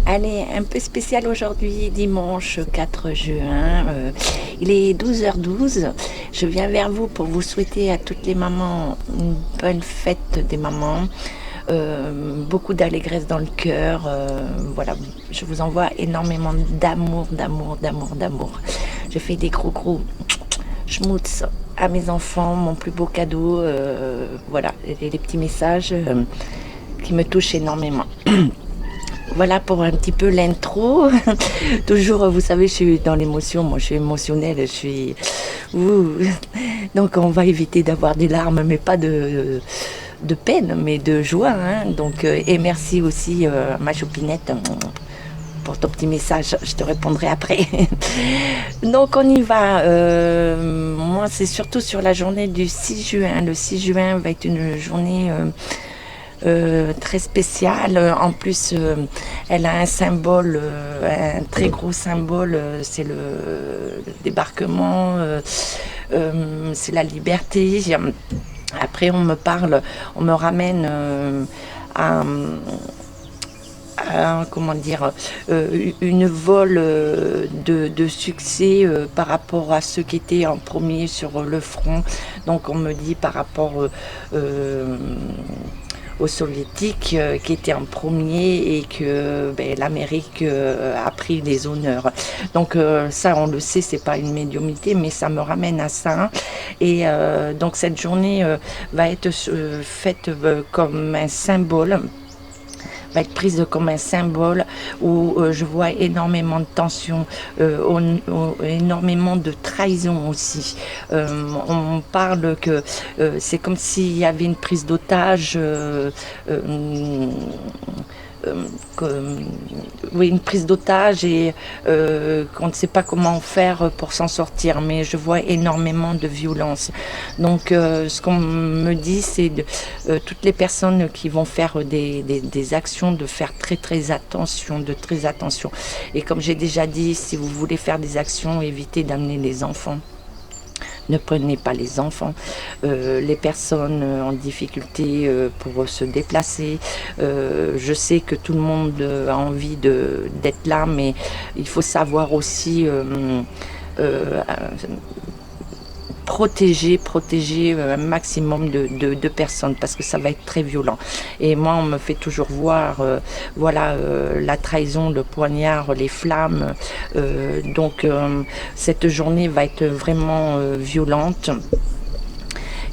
Allez, un peu spécial aujourd'hui, dimanche 4 juin. Il est 12h12. Je viens vers vous pour vous souhaiter à toutes les mamans une bonne fête des mamans. Beaucoup d'allégresse dans le cœur. Voilà, je vous envoie énormément d'amour, d'amour, d'amour, d'amour. Je fais des gros gros schmutz à mes enfants, mon plus beau cadeau. Voilà, les petits messages qui me touchent énormément. Voilà pour un petit peu l'intro. Toujours, vous savez, je suis dans l'émotion. Moi, je suis émotionnelle. Je suis. Ouh. Donc, on va éviter d'avoir des larmes, mais pas de peine, mais de joie. Hein. Donc, et merci aussi, ma chopinette, pour ton petit message. Je te répondrai après. Donc, on y va. Moi, c'est surtout sur la journée du 6 juin. Le 6 juin va être une journée. Très spéciale. En plus, elle a un symbole, un très gros symbole, c'est le débarquement, c'est la liberté. Après, on me ramène comment dire, une vol de succès par rapport à ceux qui étaient en premier sur le front. Donc, on me dit par rapport aux soviétiques qui étaient en premier et que l'Amérique a pris les honneurs. Donc ça, on le sait, c'est pas une médiumnité, mais ça me ramène à ça. Et donc cette journée va être faite comme un symbole, va être prise comme un symbole où je vois énormément de tension, énormément de trahison aussi. On parle que c'est comme s'il y avait une prise d'otage, oui, une prise d'otage et qu'on ne sait pas comment faire pour s'en sortir, mais je vois énormément de violence. Donc ce qu'on me dit, c'est toutes les personnes qui vont faire des actions, de faire très attention, très attention. Et comme j'ai déjà dit, si vous voulez faire des actions, évitez d'amener les enfants. Ne prenez pas les enfants, les personnes en difficulté pour se déplacer. Je sais que tout le monde a envie d'être là, mais il faut savoir aussi protéger un maximum de personnes parce que ça va être très violent. Et moi, on me fait toujours voir la trahison, le poignard, les flammes. Donc, cette journée va être vraiment violente.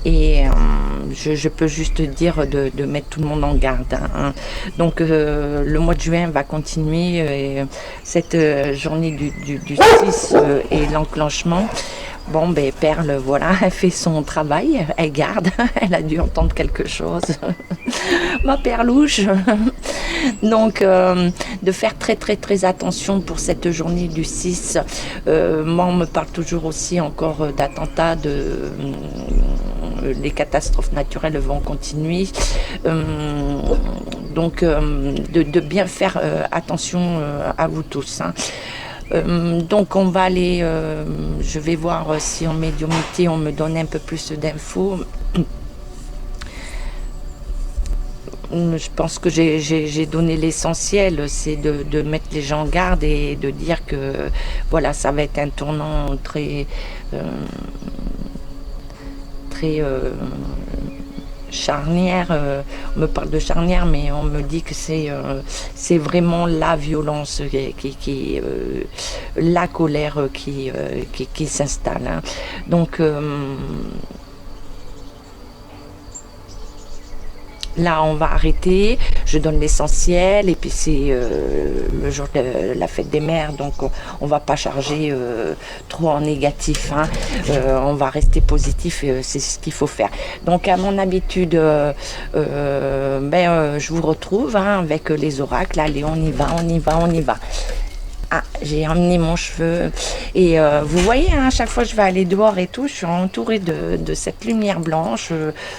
Et je peux juste dire de mettre tout le monde en garde. Hein. Donc le mois de juin va continuer. Cette journée du 6 et l'enclenchement. Bon, Perle, voilà, elle fait son travail, elle garde, elle a dû entendre quelque chose. Ma perlouche. Donc, de faire très attention pour cette journée du 6. Moi, on me parle toujours aussi encore d'attentats, les catastrophes naturelles vont continuer. Donc, de bien faire attention à vous tous. Hein. Donc on va aller, je vais voir si en médiumnité on me donne un peu plus d'infos. Je pense que j'ai donné l'essentiel, c'est de mettre les gens en garde et de dire que voilà, ça va être un tournant très charnière, on me parle de charnière, mais on me dit que c'est vraiment la violence, la colère qui s'installe. Hein. Donc là, on va arrêter, je donne l'essentiel, et puis c'est le jour de la fête des mères, donc on va pas charger trop en négatif, hein. On va rester positif, c'est ce qu'il faut faire. Donc à mon habitude, je vous retrouve avec les oracles. Allez, on y va. Ah, j'ai emmené mon cheveu et vous voyez, à chaque fois que je vais aller dehors et tout, je suis entourée de cette lumière blanche,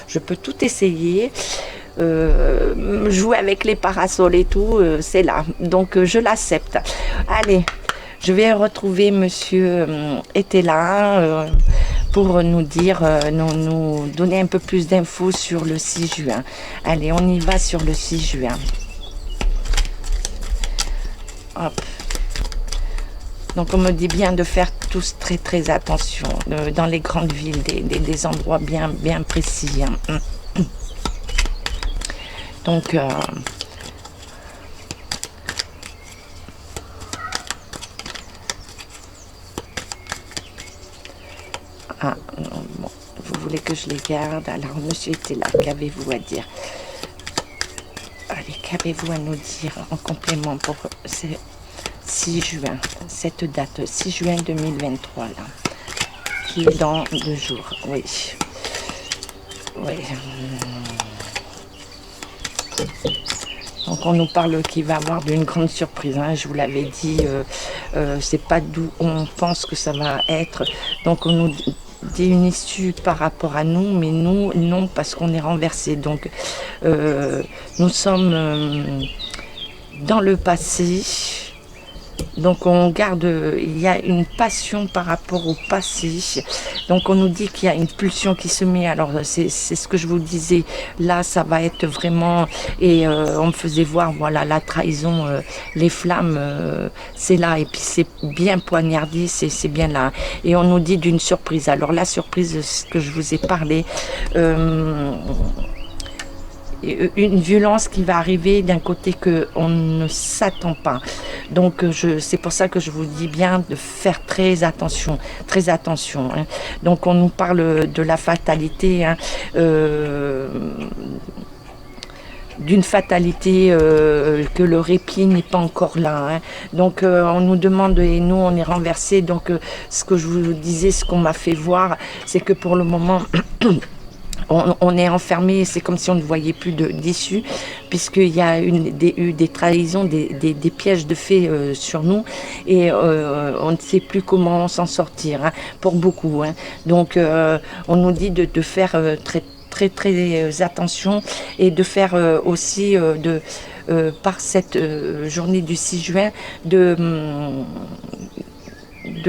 je peux tout essayer. Jouer avec les parasols et tout, c'est là. Donc je l'accepte. Allez, je vais retrouver monsieur était là pour nous dire, nous donner un peu plus d'infos sur le 6 juin. Allez, on y va sur le 6 juin. Hop. Donc on me dit bien de faire tous très très attention dans les grandes villes, des endroits bien précis. Hein. Donc ah, non, bon, vous voulez que je les garde? Alors monsieur était là, qu'avez-vous à dire? Allez, qu'avez-vous à nous dire en complément pour ces 6 juin, cette date, 6 juin 2023, là, qui est dans 2 jours, oui. Oui. Donc on nous parle qu'il va y avoir une grande surprise, hein, je vous l'avais dit, c'est pas d'où on pense que ça va être. Donc on nous dit une issue par rapport à nous, mais nous, non, parce qu'on est renversé. Donc nous sommes dans le passé. Donc on garde, il y a une passion par rapport au passé. Donc on nous dit qu'il y a une pulsion qui se met. Alors c'est ce que je vous disais. Là ça va être vraiment, et on me faisait voir, voilà, la trahison, les flammes, c'est là. Et puis c'est bien poignardé, c'est bien là. Et on nous dit d'une surprise. Alors la surprise, ce que je vous ai parlé, une violence qui va arriver d'un côté qu'on ne s'attend pas. Donc c'est pour ça que je vous dis bien de faire très attention, hein. Donc on nous parle de la fatalité, hein, d'une fatalité, que le répit n'est pas encore là, hein. Donc on nous demande, et nous on est renversés. Donc ce que je vous disais, ce qu'on m'a fait voir, c'est que pour le moment on est enfermé, c'est comme si on ne voyait plus d'issue, puisqu'il y a eu des trahisons, des pièges de fait sur nous, et on ne sait plus comment s'en sortir, hein, pour beaucoup, hein. Donc on nous dit de faire très attention, et de faire aussi par cette journée du 6 juin de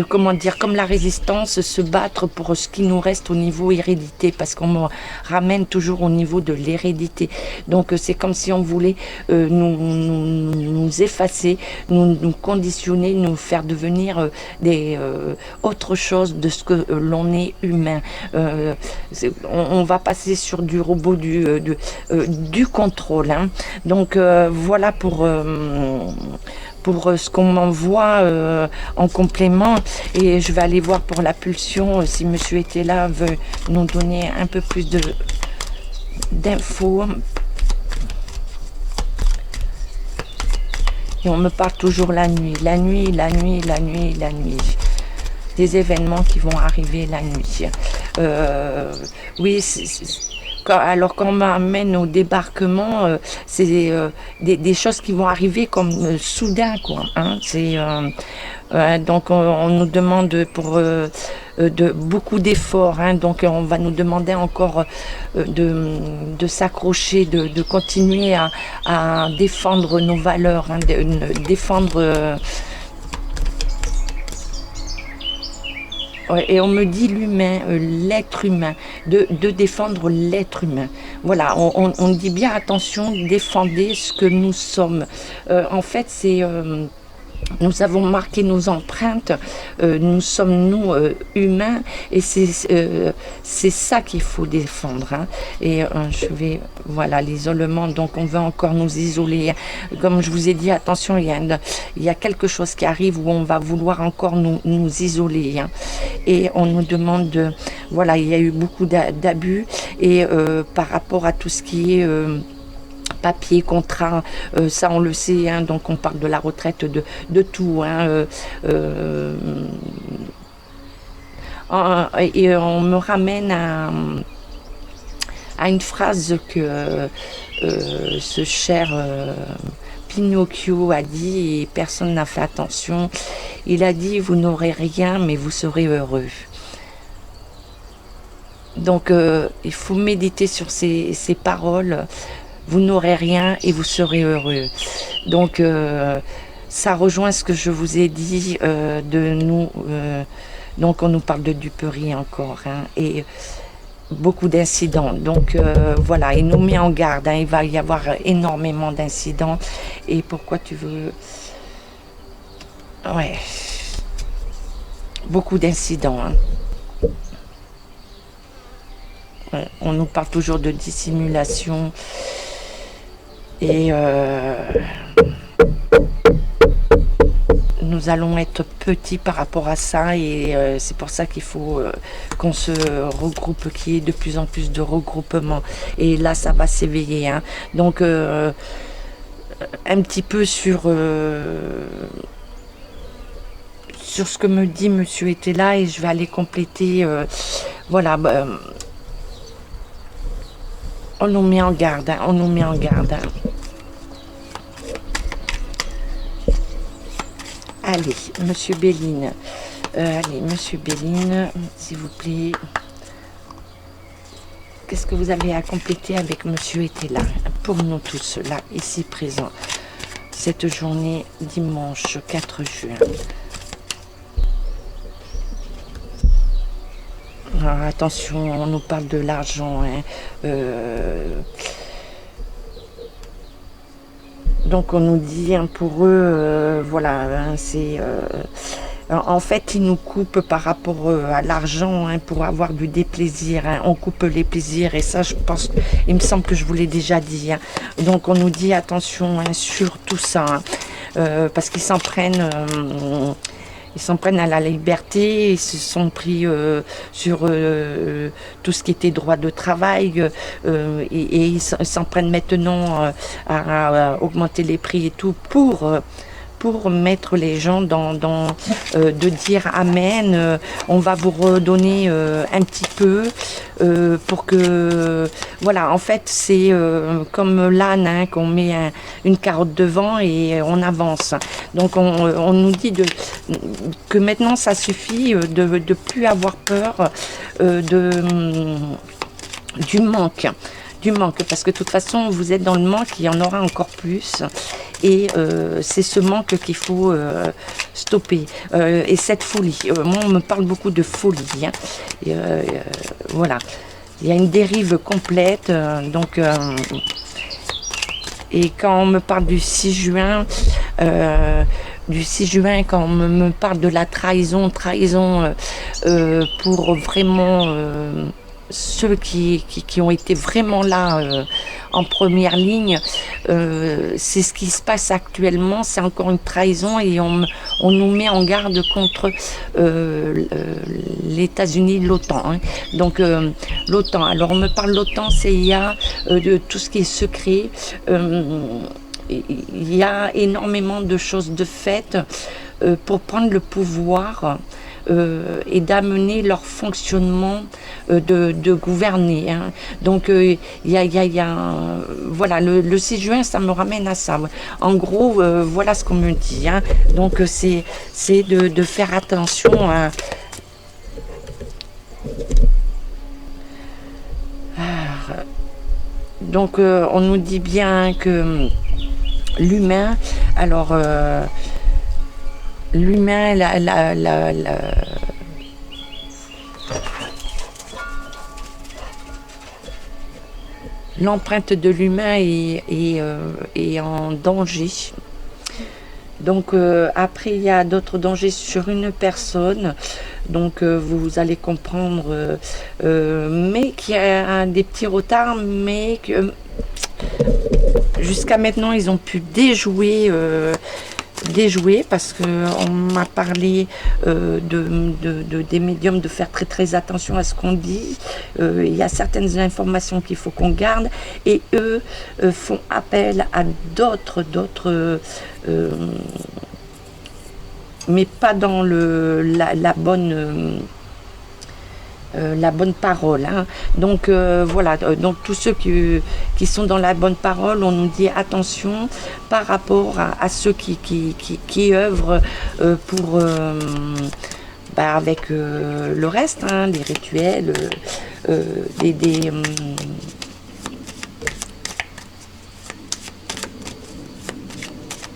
comment dire, comme la résistance, se battre pour ce qui nous reste au niveau hérédité, parce qu'on me ramène toujours au niveau de l'hérédité. Donc c'est comme si on voulait nous effacer, nous conditionner, nous faire devenir autre chose de ce que l'on est humain. On va passer sur du robot, du contrôle, hein. Donc voilà pour ce qu'on m'envoie en complément, et je vais aller voir pour la pulsion, si monsieur était là, veut nous donner un peu plus d'infos. Et on me parle toujours la nuit, des événements qui vont arriver la nuit. Oui, alors quand on m'amène au débarquement, c'est des choses qui vont arriver comme soudain, quoi, hein. Donc on nous demande pour beaucoup d'efforts, hein. Donc on va nous demander encore de s'accrocher, de continuer à défendre nos valeurs, hein, défendre. Et on me dit l'humain, l'être humain, de défendre l'être humain. Voilà, on dit bien attention, défendez ce que nous sommes. En fait, c'est nous avons marqué nos empreintes, nous sommes nous humains, et c'est ça qu'il faut défendre, hein. Et je vais, voilà, l'isolement, donc on veut encore nous isoler. Comme je vous ai dit, attention, il y a quelque chose qui arrive où on va vouloir encore nous isoler, hein. Et on nous demande voilà, il y a eu beaucoup d'abus, et par rapport à tout ce qui est papier, contrat, ça on le sait, hein. Donc on parle de la retraite, de tout, hein. Et on me ramène à une phrase que ce cher Pinocchio a dit, et personne n'a fait attention. Il a dit: vous n'aurez rien, mais vous serez heureux. Donc il faut méditer sur ces paroles. Vous n'aurez rien et vous serez heureux. Donc ça rejoint ce que je vous ai dit de nous. Donc on nous parle de duperie encore, hein, et beaucoup d'incidents. Donc voilà, il nous met en garde, hein, il va y avoir énormément d'incidents. Et pourquoi tu veux... Ouais, beaucoup d'incidents, hein. Ouais, on nous parle toujours de dissimulation et nous allons être petits par rapport à ça et c'est pour ça qu'il faut qu'on se regroupe, qu'il y ait de plus en plus de regroupements et là ça va s'éveiller, hein. Donc un petit peu sur ce que me dit monsieur était là et je vais aller compléter voilà, on nous met en garde, hein, on nous met en garde, hein. Allez, monsieur Béline. Allez, monsieur Béline, s'il vous plaît. Qu'est-ce que vous avez à compléter avec monsieur était là, pour nous tous, là, ici présents, cette journée dimanche 4 juin. Alors, attention, on nous parle de l'argent, hein. Donc on nous dit, hein, pour eux, voilà, hein, c'est... en fait, ils nous coupent par rapport à l'argent, hein, pour avoir du déplaisir, hein. On coupe les plaisirs et ça, je pense, il me semble que je vous l'ai déjà dit, hein. Donc on nous dit attention, hein, sur tout ça, hein, parce qu'ils s'en prennent... ils s'en prennent à la liberté, ils se sont pris sur tout ce qui était droit de travail et ils s'en prennent maintenant à augmenter les prix et tout pour mettre les gens dans de dire amen, on va vous redonner un petit peu pour que voilà, en fait c'est comme l'âne, hein, qu'on met une carotte devant et on avance. Donc on nous dit que maintenant ça suffit, de plus avoir peur du manque. Parce que de toute façon vous êtes dans le manque, il y en aura encore plus et c'est ce manque qu'il faut stopper et cette folie, moi on me parle beaucoup de folie, hein. Et, voilà, il y a une dérive complète, donc et quand on me parle du 6 juin, quand on me parle de la trahison pour vraiment ceux qui ont été vraiment là en première ligne, c'est ce qui se passe actuellement, c'est encore une trahison et on nous met en garde contre les États-Unis, l'OTAN, hein. Donc l'OTAN, alors on me parle de l'OTAN, CIA, de tout ce qui est secret, il y a énormément de choses de faites pour prendre le pouvoir et d'amener leur fonctionnement de gouverner, hein. Donc il y a voilà, le 6 juin ça me ramène à ça. En gros voilà ce qu'on me dit, hein. Donc c'est de faire attention à... Donc on nous dit bien que l'humain, alors l'humain, l'empreinte de l'humain est en danger. Donc après il y a d'autres dangers sur une personne, donc vous allez comprendre, mais qu'il y a des petits retards, mais que jusqu'à maintenant ils ont pu déjouer parce qu'on m'a parlé des médiums de faire très très attention à ce qu'on dit. Il y a certaines informations qu'il faut qu'on garde et eux font appel à d'autres mais pas dans la bonne parole, hein. Donc voilà, donc tous ceux qui sont dans la bonne parole, on nous dit attention par rapport à ceux qui œuvrent pour avec le reste, hein, les rituels,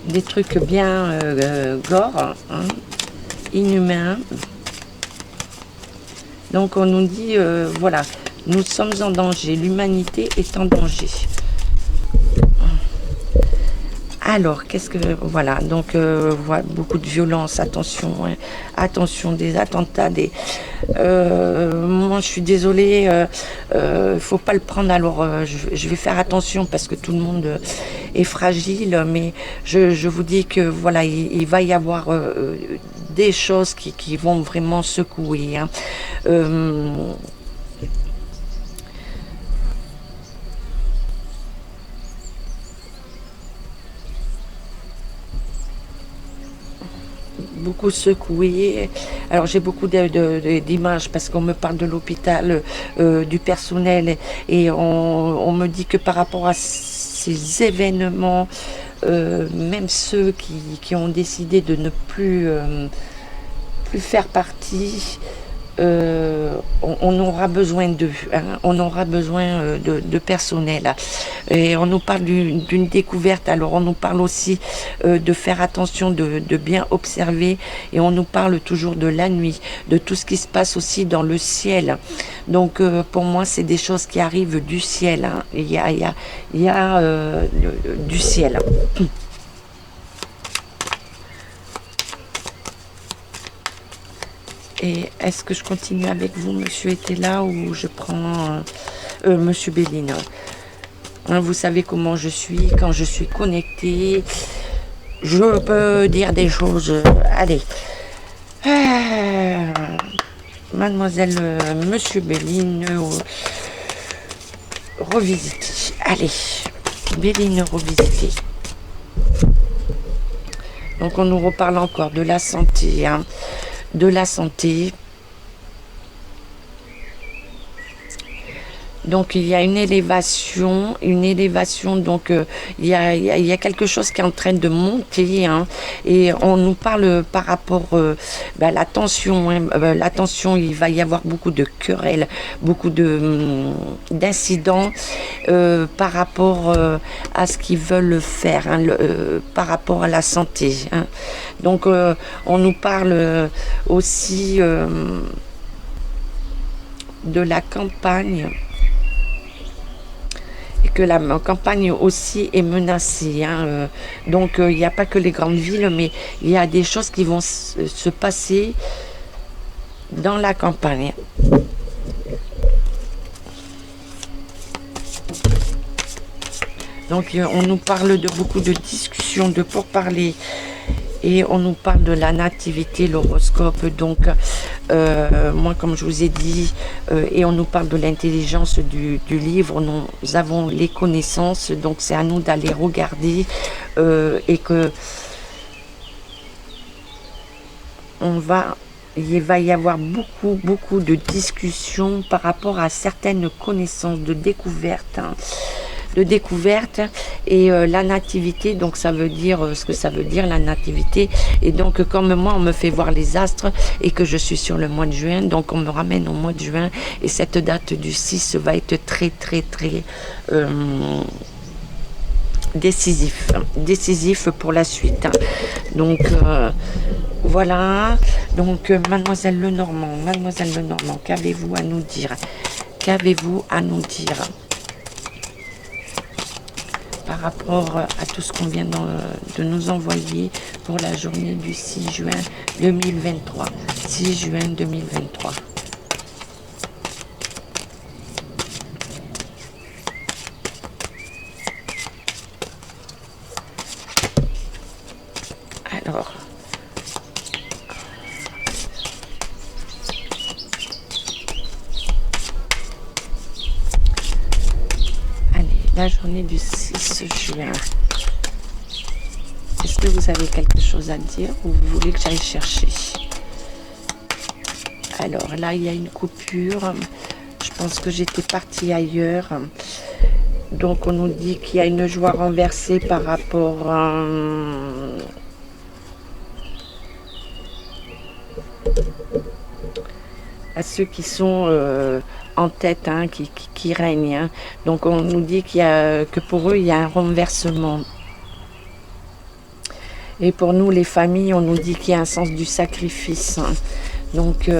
des trucs bien gore, hein, inhumains. Donc on nous dit, voilà, nous sommes en danger, l'humanité est en danger. Alors, qu'est-ce que... Voilà, donc voilà, beaucoup de violence, attention, hein, attention, des attentats, des... moi, je suis désolée, faut pas le prendre, alors je vais faire attention parce que tout le monde est fragile, mais je vous dis que voilà, il va y avoir des choses qui vont vraiment secouer. Hein. Beaucoup secoué. Alors j'ai beaucoup d'images parce qu'on me parle de l'hôpital, du personnel, et on me dit que par rapport à ces événements, même ceux qui ont décidé de ne plus faire partie, on aura besoin d'eux, hein, on aura besoin de personnel. Et on nous parle d'une découverte, alors on nous parle aussi de faire attention, de bien observer, et on nous parle toujours de la nuit, de tout ce qui se passe aussi dans le ciel. Donc pour moi, c'est des choses qui arrivent du ciel. Hein. Il y a du ciel. Et est-ce que je continue avec vous, monsieur était là, ou je prends monsieur Béline? Hein, vous savez comment je suis, quand je suis connectée, je peux dire des choses. Allez. Mademoiselle, monsieur Béline, revisité. Allez, Béline revisité. Donc on nous reparle encore de la santé, hein. De la santé. Donc il y a une élévation, donc il y a quelque chose qui est en train de monter, hein, et on nous parle par rapport à la tension, hein, la tension, il va y avoir beaucoup de querelles, beaucoup d'incidents par rapport à ce qu'ils veulent faire, hein, par rapport à la santé. Hein. Donc on nous parle aussi de la campagne, que la campagne aussi est menacée. Hein. Donc il n'y a pas que les grandes villes, mais il y a des choses qui vont se passer dans la campagne. Donc on nous parle de beaucoup de discussions, de pourparlers, et on nous parle de la nativité, l'horoscope. Donc moi, comme je vous ai dit, et on nous parle de l'intelligence du livre, nous avons les connaissances, donc c'est à nous d'aller regarder, et que il va y avoir beaucoup de discussions par rapport à certaines connaissances de découverte. Hein, et la nativité, donc ça veut dire ce que ça veut dire, la nativité. Et donc comme moi on me fait voir les astres et que je suis sur le mois de juin, donc on me ramène au mois de juin, et cette date du 6 va être très décisif pour la suite. Donc voilà. Donc mademoiselle Lenormand, qu'avez-vous à nous dire? Qu'avez-vous à nous dire par rapport à tout ce qu'on vient de nous envoyer pour la journée du 6 juin 2023. 6 juin 2023. Alors, la journée du 6 juin. Est-ce que vous avez quelque chose à dire ou vous voulez que j'aille chercher? Alors là, il y a une coupure. Je pense que j'étais partie ailleurs. Donc on nous dit qu'il y a une joie renversée par rapport à ceux qui sont en tête, hein, qui règnent. Hein. Donc on nous dit que pour eux, il y a un renversement. Et pour nous, les familles, on nous dit qu'il y a un sens du sacrifice. Hein. Donc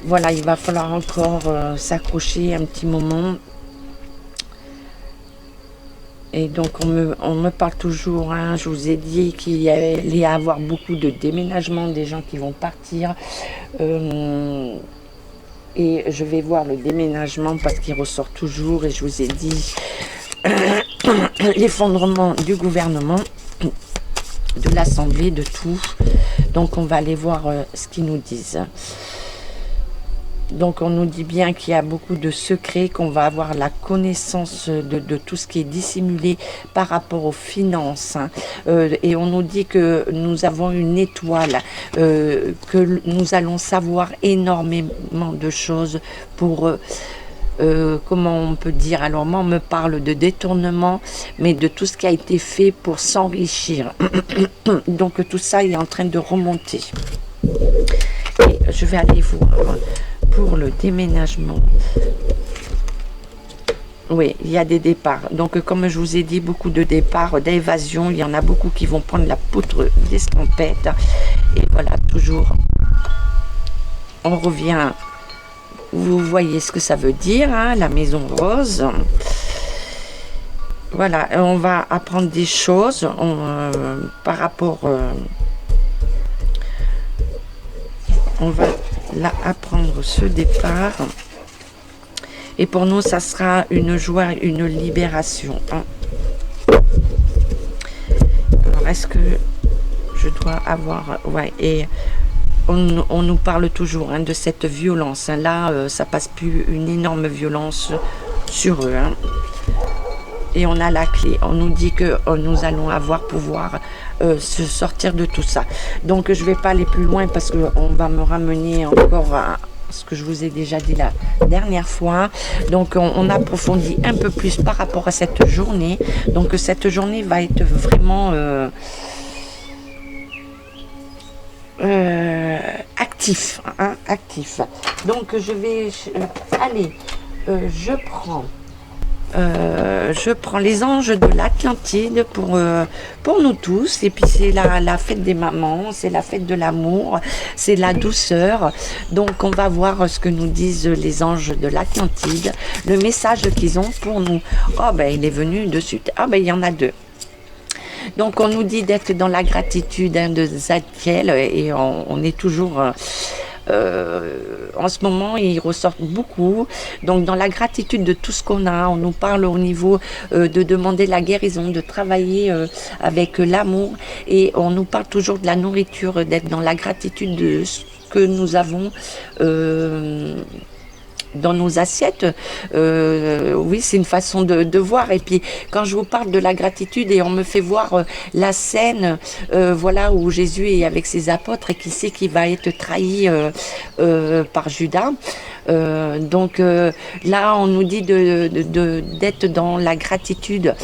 voilà, il va falloir encore s'accrocher un petit moment. Et donc on me parle toujours, hein, je vous ai dit qu'il y allait y avoir beaucoup de déménagements, des gens qui vont partir. Et je vais voir le déménagement parce qu'il ressort toujours. Et je vous ai dit l'effondrement du gouvernement, de l'Assemblée, de tout. Donc on va aller voir ce qu'ils nous disent. Donc on nous dit bien qu'il y a beaucoup de secrets, qu'on va avoir la connaissance de tout ce qui est dissimulé par rapport aux finances. Hein. Et on nous dit que nous avons une étoile, que nous allons savoir énormément de choses pour... comment on peut dire, alors moi on me parle de détournement, mais de tout ce qui a été fait pour s'enrichir. Donc tout ça est en train de remonter. Et je vais aller voir pour le déménagement. Oui, il y a des départs. Donc comme je vous ai dit, beaucoup de départs, d'évasion. Il y en a beaucoup qui vont prendre la poutre d'escampette. Et voilà, toujours, on revient. Vous voyez ce que ça veut dire, hein, la maison rose. Voilà, on va apprendre des choses par rapport... on va là apprendre ce départ. Et pour nous, ça sera une joie, une libération. Hein. Alors, est-ce que je dois avoir... Ouais, et... On nous parle toujours hein, de cette violence. Hein. Là, ça passe plus une énorme violence sur eux. Hein. Et on a la clé. On nous dit que nous allons pouvoir se sortir de tout ça. Donc, je ne vais pas aller plus loin parce qu'on va me ramener encore à ce que je vous ai déjà dit la dernière fois. Donc, on approfondit un peu plus par rapport à cette journée. Donc, cette journée va être vraiment... actif, hein, actif. Donc je vais aller, je prends les anges de l'Atlantide pour nous tous. Et puis c'est la fête des mamans, c'est la fête de l'amour, c'est la douceur. Donc on va voir ce que nous disent les anges de l'Atlantide, le message qu'ils ont pour nous. Oh ben il est venu de suite. Ah ben il y en a deux. Donc on nous dit d'être dans la gratitude hein, de Zadkiel et on est toujours... en ce moment, il ressort beaucoup. Donc, dans la gratitude de tout ce qu'on a, on nous parle au niveau de demander la guérison, de travailler avec l'amour. Et on nous parle toujours de la nourriture, d'être dans la gratitude de ce que nous avons dans nos assiettes. Oui, c'est une façon de voir. Et puis, quand je vous parle de la gratitude et on me fait voir la scène, voilà, où Jésus est avec ses apôtres et qui sait qu'il va être trahi par Judas. Donc là, on nous dit d'être dans la gratitude.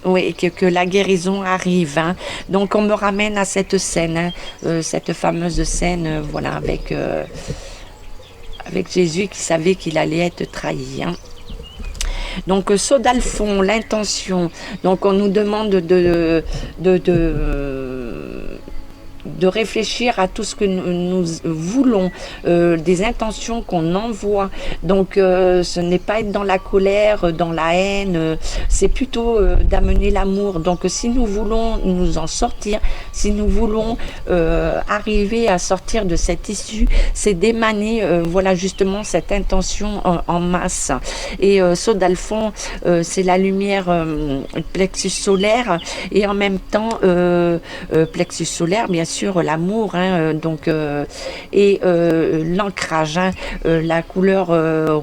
Oui, que la guérison arrive. Hein. Donc on me ramène à cette scène, hein, cette fameuse scène, voilà, avec Jésus qui savait qu'il allait être trahi. Hein. Donc saut d'Alphon, l'intention. Donc on nous demande de réfléchir à tout ce que nous voulons, des intentions qu'on envoie. Donc ce n'est pas être dans la colère, dans la haine, c'est plutôt d'amener l'amour. Donc si nous voulons nous en sortir, si nous voulons arriver à sortir de cette issue, c'est d'émaner voilà justement cette intention en masse. Et saut d'Alphon, c'est la lumière plexus solaire et en même temps plexus solaire bien sûr l'amour, hein, donc et l'ancrage, hein, la couleur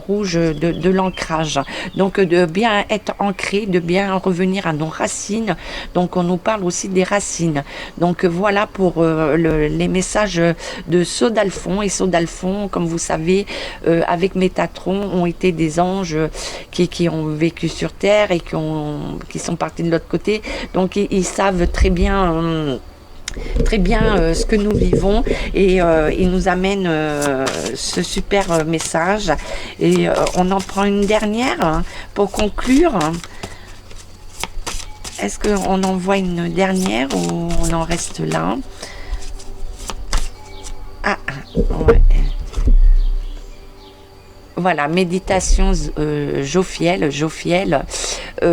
rouge de l'ancrage. Donc de bien être ancré, de bien revenir à nos racines. Donc on nous parle aussi des racines. Donc voilà pour les messages de Saut d'Alphon. Et Saut d'Alphon, comme vous savez, avec Métatron, ont été des anges qui ont vécu sur Terre et qui sont partis de l'autre côté. Donc ils savent très bien ce que nous vivons et il nous amène ce super message et on en prend une dernière hein, pour conclure. Est-ce qu'on en voit une dernière ou on en reste là? Ah ouais. Voilà, méditation Jophiel.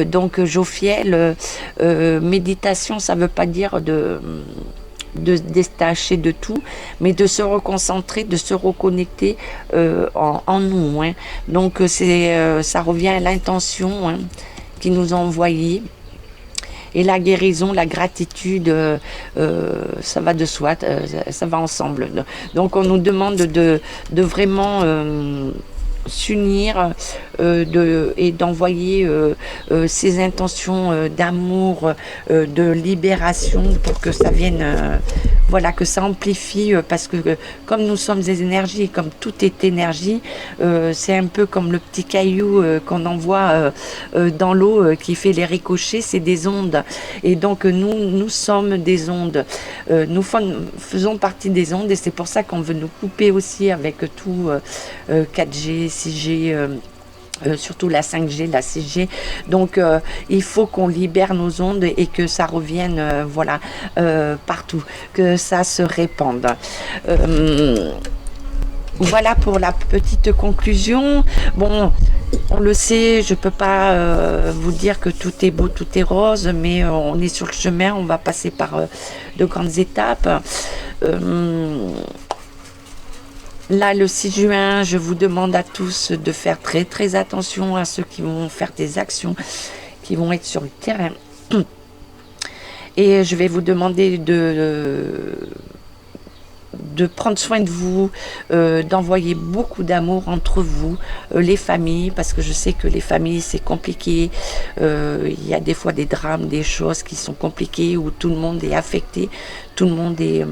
Donc Jophiel, méditation, ça veut pas dire de se détacher de tout, mais de se reconcentrer, de se reconnecter en nous. Hein. Donc ça revient à l'intention qui nous a envoyé. Et la guérison, la gratitude, ça va de soi, ça va ensemble. Donc on nous demande de vraiment s'unir et d'envoyer ces intentions d'amour, de libération pour que ça vienne, voilà, que ça amplifie parce que comme nous sommes des énergies, comme tout est énergie, c'est un peu comme le petit caillou qu'on envoie dans l'eau qui fait les ricochets, c'est des ondes. Et donc nous sommes des ondes. Nous faisons partie des ondes et c'est pour ça qu'on veut nous couper aussi avec tout 4G, 6G, surtout la 5G, la 6G. Donc il faut qu'on libère nos ondes et que ça revienne voilà, partout, que ça se répande. Voilà pour la petite conclusion. Bon, on le sait, je ne peux pas vous dire que tout est beau, tout est rose, mais on est sur le chemin, on va passer par de grandes étapes. Là, le 6 juin, je vous demande à tous de faire très très attention à ceux qui vont faire des actions, qui vont être sur le terrain. Et je vais vous demander de prendre soin de vous, d'envoyer beaucoup d'amour entre vous, les familles, parce que je sais que les familles c'est compliqué, il y a des fois des drames, des choses qui sont compliquées, où tout le monde est affecté, tout le monde est...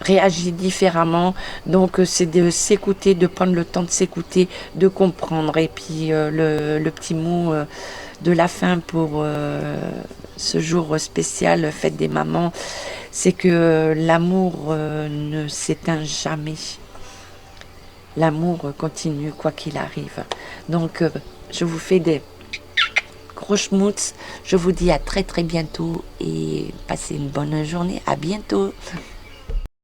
réagit différemment, donc c'est de s'écouter, de prendre le temps de s'écouter, de comprendre. Et puis le petit mot de la fin pour ce jour spécial fête des mamans, c'est que l'amour ne s'éteint jamais, l'amour continue quoi qu'il arrive. Donc je vous fais des gros schmutz, je vous dis à très très bientôt et passez une bonne journée, à bientôt.